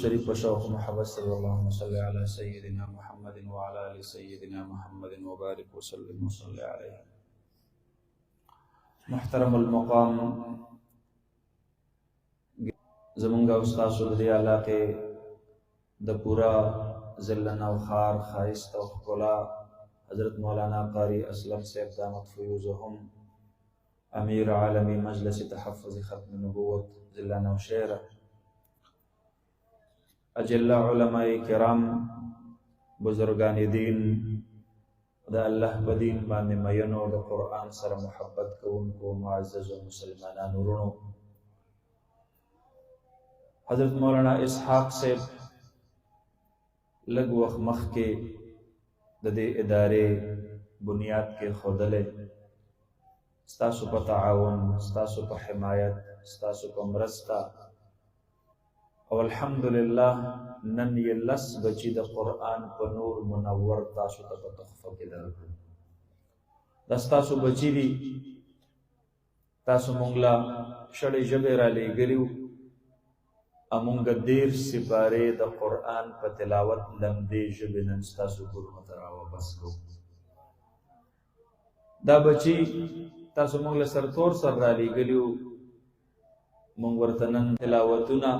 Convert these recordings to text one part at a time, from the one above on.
शरीफ व शौक़ मोहब्बत से अल्लाहुम्मा सल्लि अला सय्यिदिना मुहम्मदिन व अला आलि सय्यिदिना मुहम्मदिन व बारिक व सल्लिम व सल्लि अलैहि। मुहतरमुल मक़ाम ज़मूंगा उस्ताद सुदरी आला के द पूरा ज़िल्ला नवखार खाइस्त और खुला हज़रत मौलाना क़ारी असलम से दामत फ़ुयूज़ुहुम अमीर आलमी मजलिस तहफ़्फ़ुज़ ख़त्म नबुव्वत ज़िला नौशहर, अजिल्ला उलमाए किराम, बुजुर्गान दीन, द अल्लाह बदीन बाने मयनो द कुरान सर मोहब्बत को उनको मुअज़्ज़ज़ मुसलमाना नूरों हज़रत मौलाना इसहाक़ से लग वक़्त मख के ददे इदारे बुनियाद के खुदले स्तासु पर ताआवुन, स्तासु पर हिमायत, स्तासु पर मरस्ता और अल्हम्दुलिल्लाह नन ये लस बची द कुरान पर नूर मुनव्वर तासु तक तोहफ़ा के दर दस्तासु बची दी तासु मुंगला शड़े जबेरा ले गलिव अमुंग देर सिपारे द कुरान पर तिलावत लम्दे जबिनन स्तासु गुरमतरावा बस को दा बची तासु मुंगला सरतोर सर राली गलिव मुंगवरतनन तिलावतुना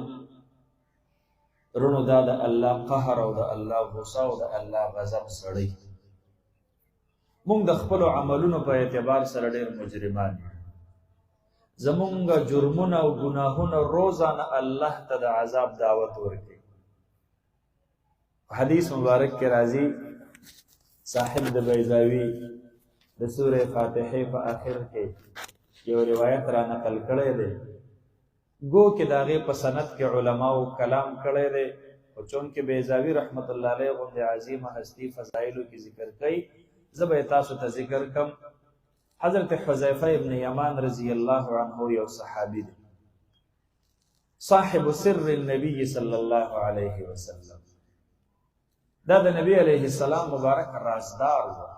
रुनु दा अल्लाह कहर और दा अल्लाह गुस्सा और दा अल्लाह गज़ब सड़ी मुंग द खपलो अमलुनो पे एतबार सर ढेर मुजरिमान ज़मूंगा जुर्मुना और गुनाहुना रोज़ाना अल्लाह तद अज़ाब दावत वर्के। हदीस मुबारक के राजी साहिब द बैज़ावी द सूरह फातिहा पर आखिर के ये रिवायत रा नकल करे दे गो के दागे पसनत के उलमाओ कलाम करे दे और चौन के बैज़ावी रहमतुल्लाह अलैह गुंदे अज़ीम हस्ती फ़ज़ाइलों की जिक्र कई ज़ब एतासु त जिक्र कम हज़रत हुज़ैफ़ा इब्न यमान रज़ी अल्लाह अन्हु यो सहाबी दे साहिब सिर्र नबी सल्लल्लाहु अलैहि वसल्लम दादा नबी अलैहि सलाम मुबारक राज़दार हुआ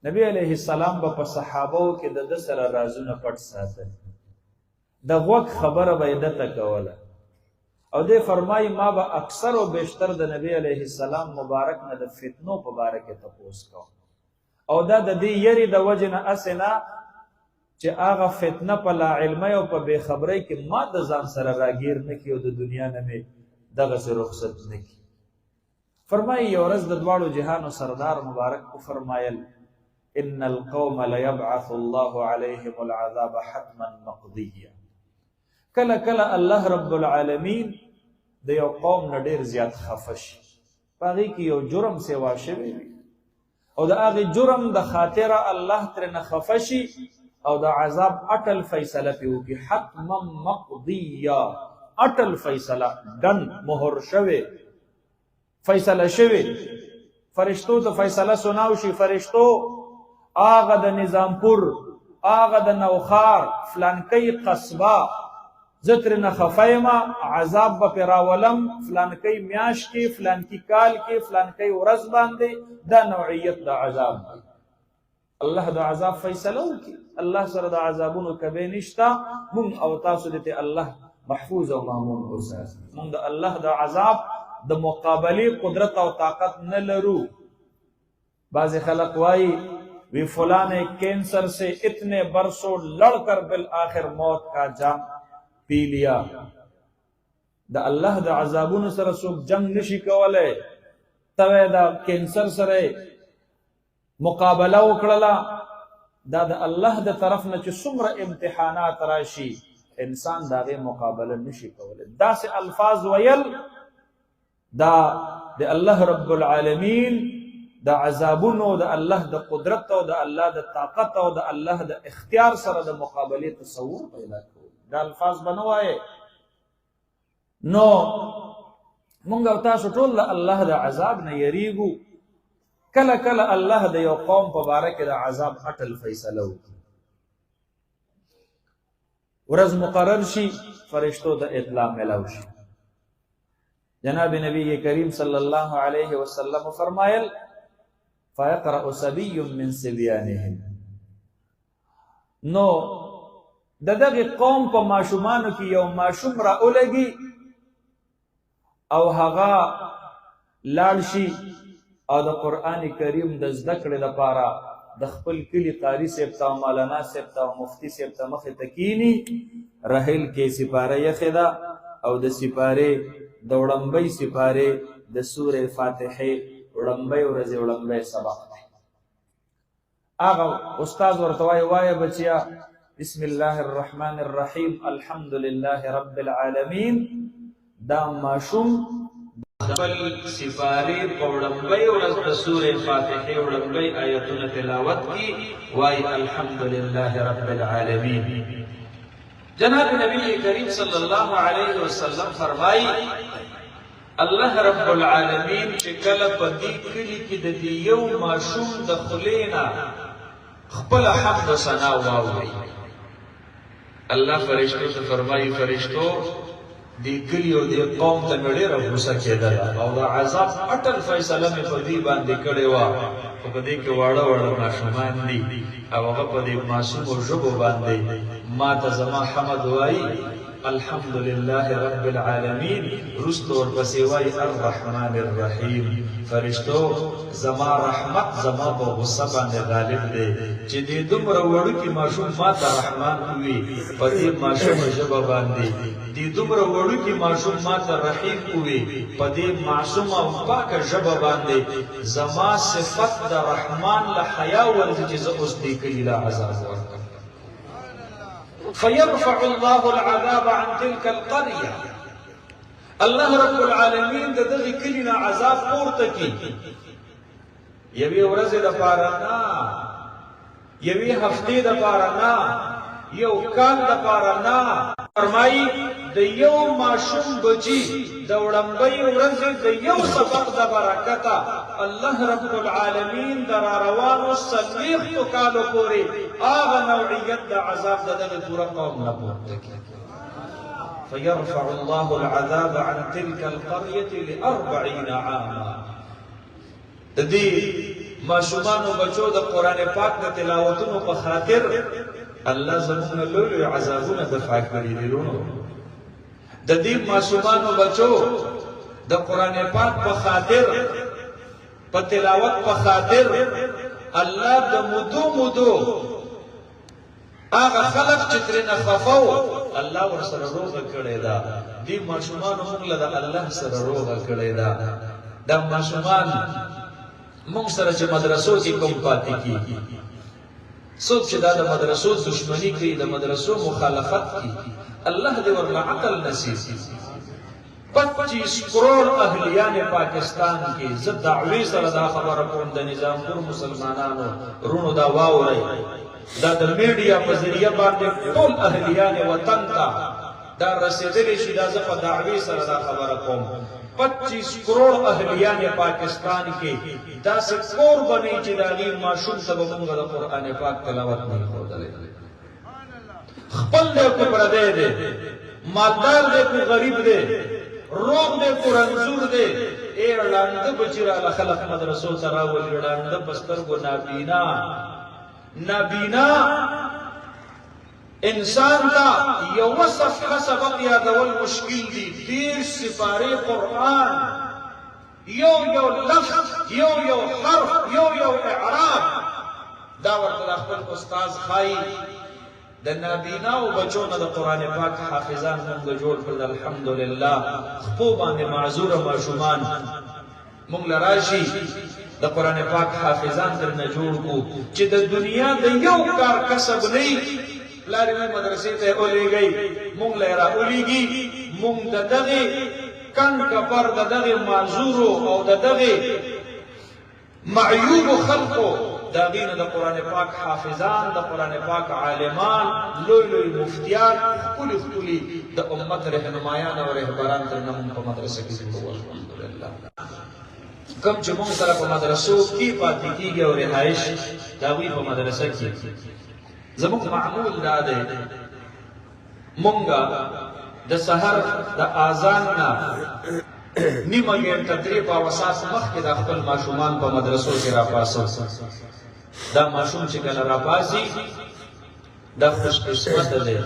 नबी अलैहि सलाम ब सहाबों के द सर राज़ुना पट साथे द वक्त खबर बैदत कवला और दे फरमाई मा बा अक्सर व बेशतर द नबी अलैहि सलाम मुबारक न द फितनों मुबारक तपोस का और दा दी यरी द वजन असना चे आगा फितना पला इल्म और प बेखबरी के मा द जान सर रागीर न की द दुनिया न में दग से रुखसत न की फरमाई और द द्वाड़ो जहान सरदार मुबारक को फरमायल इन्नल कौम लयबअथुल्लाहु अलैहिमुल अज़ाब हतमन मक़दिया कला कला अल्लाह रब्बुल आलमीन द यो कौम न ढेर ज़्यादा खफश पागी की यो जुर्म से वाशिवे और द आगे जुर्म द खातिरा अल्लाह तेरे न खफशी और द अज़ाब अटल फैसला पे होगी हतमन मक़दिया अटल फैसला डन मोहर शवे फैसला शवे फरिश्तों तो फैसला सुनावशी फरिश्तों आगा द निजामपुर आगा द नौखार फलान कई कस्बा ज़त्र न खफैमा अज़ाब बपिरावलम फलान कई म्याश के फलान की काल के फलान कई उरस बांधे दा नौइयत दा अज़ाब अल्लाह दा अज़ाब फैसला की अल्लाह सर दा अज़ाबुन कबे निश्ता मुन अवतासु देते अल्लाह महफूज और मामून उसास मुन दा अल्लाह दा अज़ाब द मुकाबले कुदरत और ताकत न लरू बाज़ खलक वाई वे फलाने कैंसर से इतने बरसों लड़कर बिल आखिर मौत का जाम पी लिया द अल्लाह द अज़ाबुन सर सुख जंग निशी कवले तवे द कैंसर सरे मुकाबला उकड़ला दा द अल्लाह द तरफ न च सुमर इम्तिहानात राशि इंसान दागे मुकाबला निशी कवले दा से अल्फाज वयल दा द अल्लाह रब्बुल आलमीन द अज़ाबुनो द अल्लाह द कुदरत द अल्लाह द ताकत द अल्लाह द इख्तियार सर द मुकाबले तसव्वुर पैदा को द अल्फाज बनवाए नो मुंगा तासु टोल द अल्लाह द अज़ाब न यरीगु कला कला अल्लाह द यो कौम मुबारक द अज़ाब अटल फैसला वरज मुकर्रर शी फरिश्तों द इत्ला मिलाउशी जनाब नबी करीम सल्लल्लाहु अलैहि वसल्लम फरमायल फ़यक़रअु सबिय्युम मिन सिब्यानिहिम नो ददगे कौम पर माशुमान की यो माशुम रा उलगी او هغه لاړ شي او د قرآن کریم د زده کړې لپاره د خپل کلي قاري صاحب ته او مولانا صاحب ته او مفتي صاحب ته مخې ته کیني رحل کې سپاره یخې ده او د سپارې د وړمبۍ سپارې د سورې فاتحې وړمبۍ ورځې وړمبۍ سبق دی هغه استاد ورته وایي بچیا بسم الله الرحمن الرحیم الحمد لله رب العالمین دا ماشوم خپل سپارې په وړمبۍ ورځ د سورې فاتحې وړمبۍ آیتونه تلاوت کی وایي الحمد لله رب العالمین جناب نبی کریم صلی الله علیه وسلم فرمایي الله رب العالمین چې کله په دې کلي کې د دې یو ماشوم د خولې نه خپل حمد و ثنا واوري الله فرشتو ته فرمایي فرشتو دی کلی او دی قوم ته مړي راغوسه کېدل او دا عذاب اٹل فیصله مې په دې باندې کړې و په دې کې واړه واړه ماشومان دي او هغه په دې معصوم ژبو باندې ما ته زما حمد وایي الحمد لله رب العالمین رستو ورپسې وایي الرحمن الرحیم فرشتو زما رحمت زما په غصه باندې غالب دی چې دې دومره وړوکي ماشوم ما ته رحمان وي په دې ماشوم ژبه باندې دې دومره وړوکي ماشوم ما ته رحیم وي په دې معصوم او پاکه ژبه باندې زما صفت د رحمان له حیا ورځي چې زه اوس دې کلي له عذاب ورکړم فيرفع الله العذاب عن تلك القرية الله رب العالمين د دغه کلي نه عذاب پورته کی یوې ورځې دپاره نه یوې هفتې دپاره نه یو کال دپاره نه فرمایي د یو ماشوم بچي د وړمبۍ ورځې د یو سبق د برکته الله رب العالمین د راروانو څلوېښتو کالو پورې هغه نوعیت د عذاب د دغه پوره قوم نه پورته کېږي فيرفع الله العذاب عن تلك القرية ل40 عاما د دې ماشومانو بچو د قرآن پاک د تلاوتونو په خاطر الله زموږ نه لوی عذابونه دفع کړي دي ورونو د دې ماشومانو بچو د قرآن پاک په خاطر په تلاوت په خاطر الله د مودو هغه خلق چې ترنه خفاو الله ورسره روغه کړی دا دې ماشومانو موږ له الله سره روغه کړی دا دا ماشومان موږ سره چې مدرسو کې کوم پاتې کیږي څوک چې دا د مدرسو دشمنی کوي د مدرسو مخالفت کوي الله دې ورله عقل نصیب 25 کروڑ اهلیان پاکستان کې زه دعوی سره دا خبره کوم د نظام پر مسلمانانو رونو دا واوري دا د میډیا په ذریعہ باندې ټول اهلیان وطن ته دا رسیدلی شي دا زه په دعوی سره دا خبره کوم 25 کروڑ اهلیان پاکستان کې دا څه کور بنئ چې دا غیر معشوم سبب موږ د قرآن پاک تلاوت نه خوړلې خپل دې کو پردې دې مالدار دې کو غریب دې روغ دې کو رنځور دې اے لاند بچرا خلق مدرسو سره ولې لاند بستر کو نابینا انسان تا یو صفحه سبق یادول مشکل دی دیر سپاره قرآن یو لفظ یو حرف یو اعراب دا ورته خپل استاد خای د نابینا او بچو نه د قرآن پاک حافظان موږ جوړ کړل الحمدلله خپو باندې معذور ماشومان موږ لراشي د قرآن پاک حافظان درنه جوړ کو چې د دنیا د یو کار کسب نه لارې مې مدرسې ته اولېږئ مونږ له را اولېږي مونږ د دغې کڼ کپر د دغې معذورو او د دغې معیوبو خلقو د هغې نه د قرآن پاک حافظان د قرآن پاک عالمان لوی مفتیان ښکلي د امت رهنمایان او رهبران درنه مونږ په مدرسه کې جوړو الحمدلله کم چې مونږ سره په مدرسو کې پاتې کېږي او رهایش د هغوی په مدرسه کې زموږ معمول دا دی مونږه د سحر د اذان نه نیمه ګنټه درې پاوساس مخکې د خپل ماشومان په مدرسو کې راپاسو دا ماشوم چې کله راپاسي دا خوش قسمت دی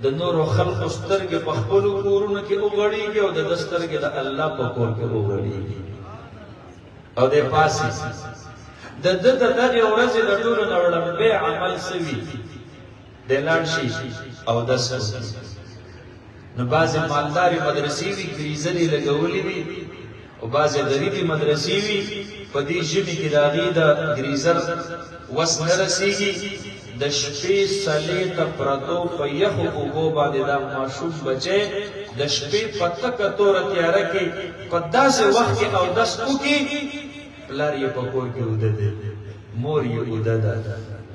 د نورو خلقو سترګې په خپلو کورونو کې وغړېږي او د ده سترګې د الله په کور کې وغړېږي او دی پاسي د ده د دغې ورځې د ټولو نه وړاندې عمل څه وي دی لاړ شي اودس وکړي نو بعضې مالدارې مدرسې وي ګریزلې لګولې وي او بعضې غریبې مدرسې وي په دې ژمي کې د هغې د ګریزر وس نه رسېږي د شپې سلې ته پرتو په یخو اوبو باندې دا ماشوم بچی د شپې په تکه توره تیاره کې په داسې وخت کې اودس وکړي پلار یې په کور کې اوده دی مور یې اوده ده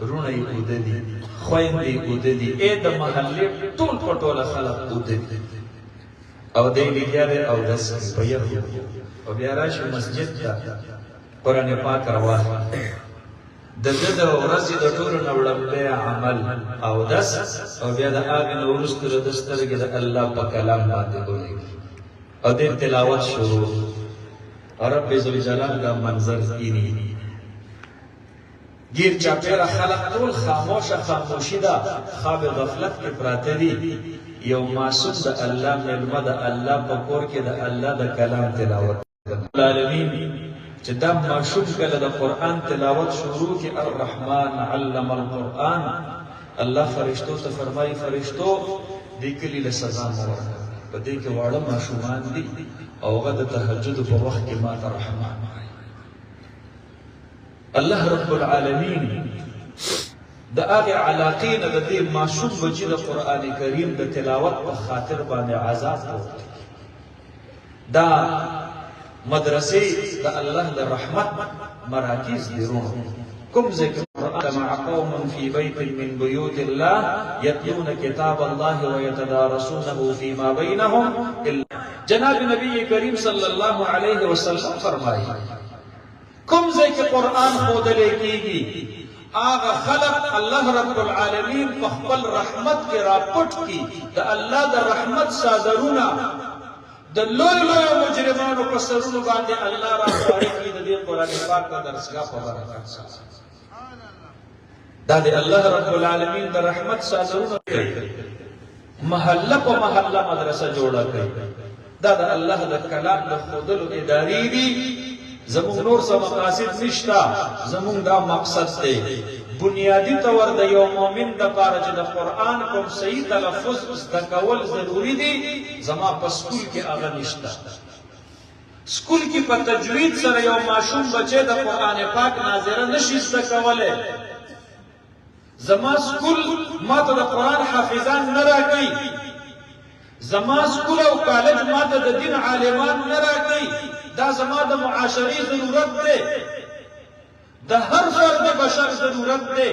رونه یې اوده دي خویندې یې اوده دي د محلې ټول په ټوله خلک اوده دي او دی لګیا دی اودس په یخو او بیا راشي مسجد ته قرآن پاک راواخلي د ده د ورځې د ټولو نه وړاندې عمل اودس او بیا د هغې نه وروسته د سترګې د الله په کلام باندې ولګي او د تلاوت شروع رب ذوالجلال دا منظر اینی گیر چاپیره خلق ټول خاموشي ده خواب غفلت کې پراته دي یو معصوم د الله مېلمه د الله په کور کې د الله د کلام تلاوت العالمین چې دا ماشوم کله د قرآن تلاوت شروع کې الرحمن علم القرآن الله فرشتو ته فرمایي فرشتو دې کلي له سزا مه ورکوه په دې کې واړه ماشومان دي او هغه د تهجد په وخت کې ما ته رحمان وایي الله رب العالمین د هغې علاقې نه د دې ماشوم بچي د قرآن کریم د تلاوت په خاطر باندې عذاب ورکوي دا مدرسې د الله د رحمت مراکز دي رونو کوم ذکر مع قوم في بيت من بيوت الله يتلون كتاب الله ويتدارسونه فيما بينهم جناب نبی کریم صلی الله علیه وسلم فرمایي کوم ذکر قرآن خودلې کیږي آغا خلق الله رب العالمین په خپل رحمت کې راپټ کی د الله د رحمت صادرونه د لوی لوی مجرمانو په سرونو باندې الله راخواري کړي د دې قرآن پاک د درسګاه په برکت سره دا د الله رب العالمین د رحمت صادرونه کوي محله په محله مدرسه جوړه کوي دا د الله د کلام د ښودلو ادارې دي زموږ نور څه مقاصد نشته زموږ دا مقصد دی بنیادی طور د یو مؤمن دپاره چې د قرآن کوم صحیح تلفظ زده کول ضروري دي زما په سکول کې هغه نشته سکول کې په تجوید سره یو ماشوم بچی د قرآن پاک ناظره نشي زده کولی زما سکول ما ته د قرآن حافظان نه راکوي زما سکول او کالج ما ته د دین عالمان نه راکوي دا زما د معاشري ضرورت دی د هر فرد بشر ضرورت دی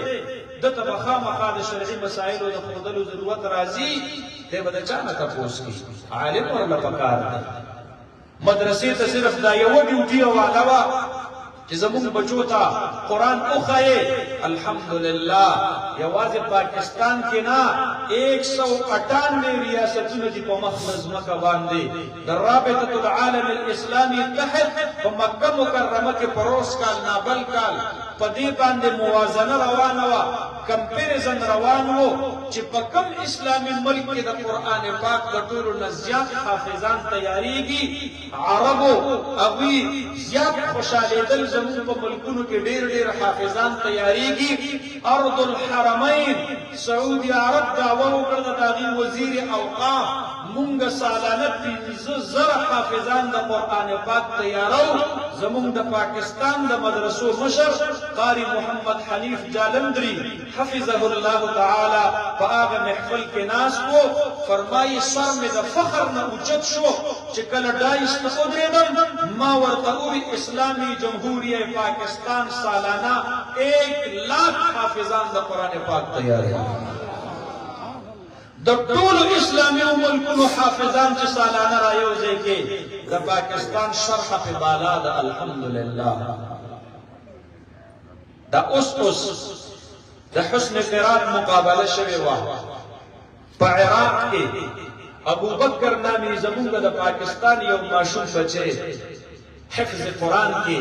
دته به خامخا د شرعي مسایلو د ښودلو ضرورت راځي دی به د چا نه تپوس کوي عالم ورله پکار دی مدرسې ته صرف دا یوه ډیوټي او واده وه چې زموږ بچو ته قرآن وښایې الحمدلله یوازې پاکستان کې نه 198 ریاستونه دي په مخ د ځمکه باندې د رابطة العالم الاسلامي تحت په مکه مکرمه کې پروس کال نابل کال په دې باندې موازنه روانه وه کمپیریزن روان و چې په کوم اسلامي ملک کې د قرآن پاک د ټولو نه زیات حافظان تیاریږي عربو هغوی زیات خوشحالېدل زموږ په ملکونو کې ډېر ډېر حافظان تیاریږي ارض الحرمین سعودي عرب دعوه وکړه د هغې وزیر اوقاف مونږ سالانه 15,000 حافظان د قرآن پاک تیارو زمونږ د پاکستان د مدرسو مشر قاری محمد حنیف جالندری حفظه الله تعالی په هغه محفل کې ناست و فرمایي سر مې د فخر نه اوچت شو چې کله ډایس ته ودرېدم ما ورته وویل اسلامي جمهوریه پاکستان سالانه 1,00,000 حافظان د قرآن پاک تیاروي د ټولو اسلامي ملکونو حافظان چې سالانه رايوځي کې د پاکستان شرحه په بالا ده الحمدلله دا اوس د حسن قرات مقابله شوې وه په عراق کې ابو بکر نامي زمونږ د پاکستان یو ماشوم بچی حفظ قرآن کې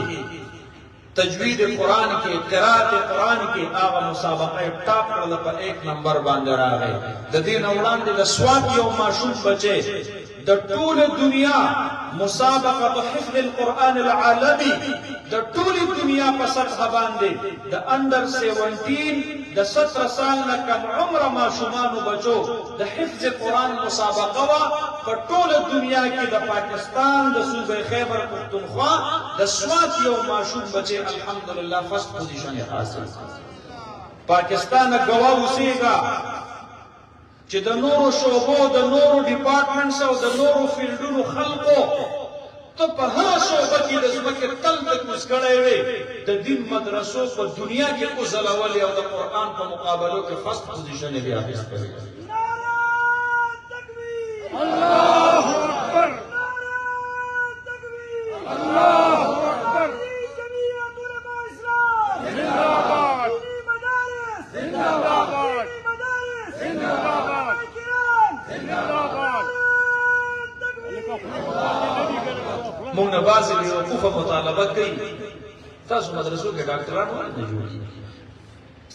تجوید قرآن کې قرات قرآن کې هغه مسابقه ټاپ کړل په 1 نمبر باندې راغی د دې نه وړاندې د سواد یو ماشوم بچي د ټول دنیا مسابقه حفظ القرآن العالمي د ټول دنیا په سطح باندې د انډر 17 د 17 سال نه کم عمر ماشومانو بچو د حفظ قرآن مسابقه وا په ټول دنیا کې د پاکستان د صوبې خیبر پختونخوا د سواد یو ماشوم بچي الحمدلله فرست پوزیشن حاصل پاکستان گواه اوسېږي چې د نورو شعبو د نورو ډپارټمنټس او د نورو فیلډونو خلکو ته په هر شعبه کې د ځمکې تل ته کوز کړی وې د دین مدرسو په دنیا کې وځلولې او د قرآن په مقابلو کې فرست پوزیشن یې اخیستی الله اکبر الله اکبر جمعیت علماء اسلام زنده‌باد زنده‌باد زنده‌باد مونږ نه بازي د وقوفه مطالبه کوي تاسو مدرسو کې ډاکټران ولې نه جوړي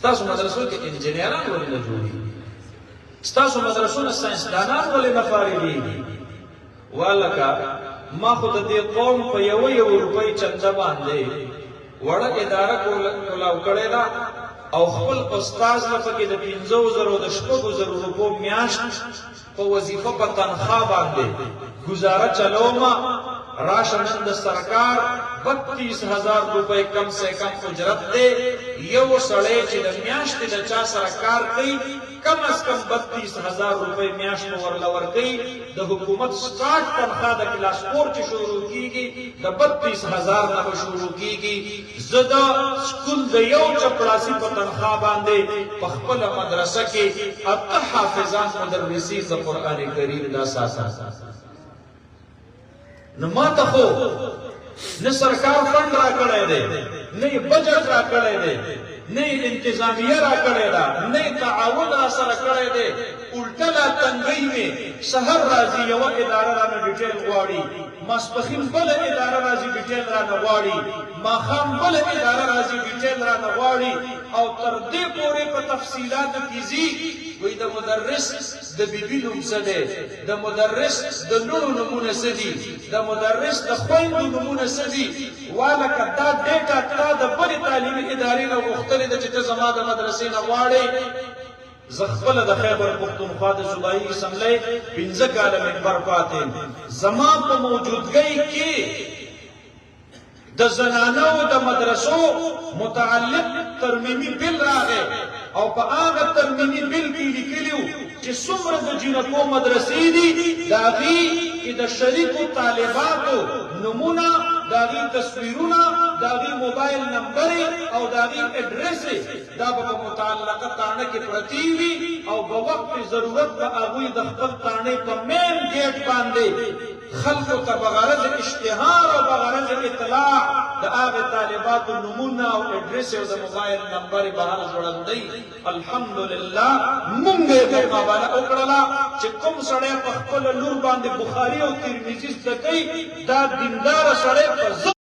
تاسو مدرسو کې انجنیران ولې نه جوړي تاسو مدرسو نه ساينسدانان ولې نه فارغيږي والکه ما خو د دې قوم په یو روپۍ چنده باندې وړه اداره کولاو کړې ده او خپل استاد لپاره کې د 15000 د 10000 روپو میاشت په وظیفه په تنخواه باندې گزاره چلوما راشن د سرکار 32000 روپے کم سے کم اجرت دے یو سړی چې د میاشتې د چا سرکار کوي کم از کم 32000 روپے میاشت ورله ورکوي د حکومت 60 تنخواه د کلاس 4 چې شروع کیږي د 32000 نه شروع کیږي زدا سکول د یو چپړاسي په تنخواه باندې په خپل مدرسه کې اته حافظان مدرسین د قران کریم د اساس نو ما ته خو نه سرکار فند را کړی دی نه بجټ را کړی دی نه انتظامیه را کړی ده نه تعاون را سره کړی دی الټه لا تنګۍ مې سحر راځي یو اداره رانه ډیټیل غواړي ماسپخین بل اداره راځي ډیټیل رانه غواړي ماښام بل اداره راځي ډیټیل رانه غواړي او تر دې پورې په تفصیلاتو کې ځي وای د مدرس د بیبي نوم څه دی د مدرس د لوڼو نومونه څه دي د مدرس د خویندو نومونه څه دي والکه دا ډیټا تا د بلې تعلیمي ادارې نه غوښتلې ده چې ته زما د مدرسې نه غواړې زه خپله د خیبر پښتونخوا د صوبایي اسمبلۍ 15 کاله منبر پاتې زما په موجودګۍ کې د زنانو د مدرسو متعلق ترمیمي بل راغی او په هغه ترمیمي بل کې لیکلي چې څومره د جنکو مدرسې دي د هغې کې د شریکو طالباتو نومونه د هغې تصویرونه د هغې موبایل نمبرې او د هغې اډرسې دا به په متعلقه تاڼه کې پرتې وي او په وخت ضرورت به هغوی د خپل تاڼې په مین ګیټ باندې خلقو ته بغرض اشتهار او بغرض اطلاع د هغه طالباتو نمونه او اډرس او د موبایل نمبر بهر جوړندۍ الحمدلله موږ یې مقابله وکړله چې کوم سړی په خپل لور باندې بخاري او ترمذي زده کوي دا دیندار سړی په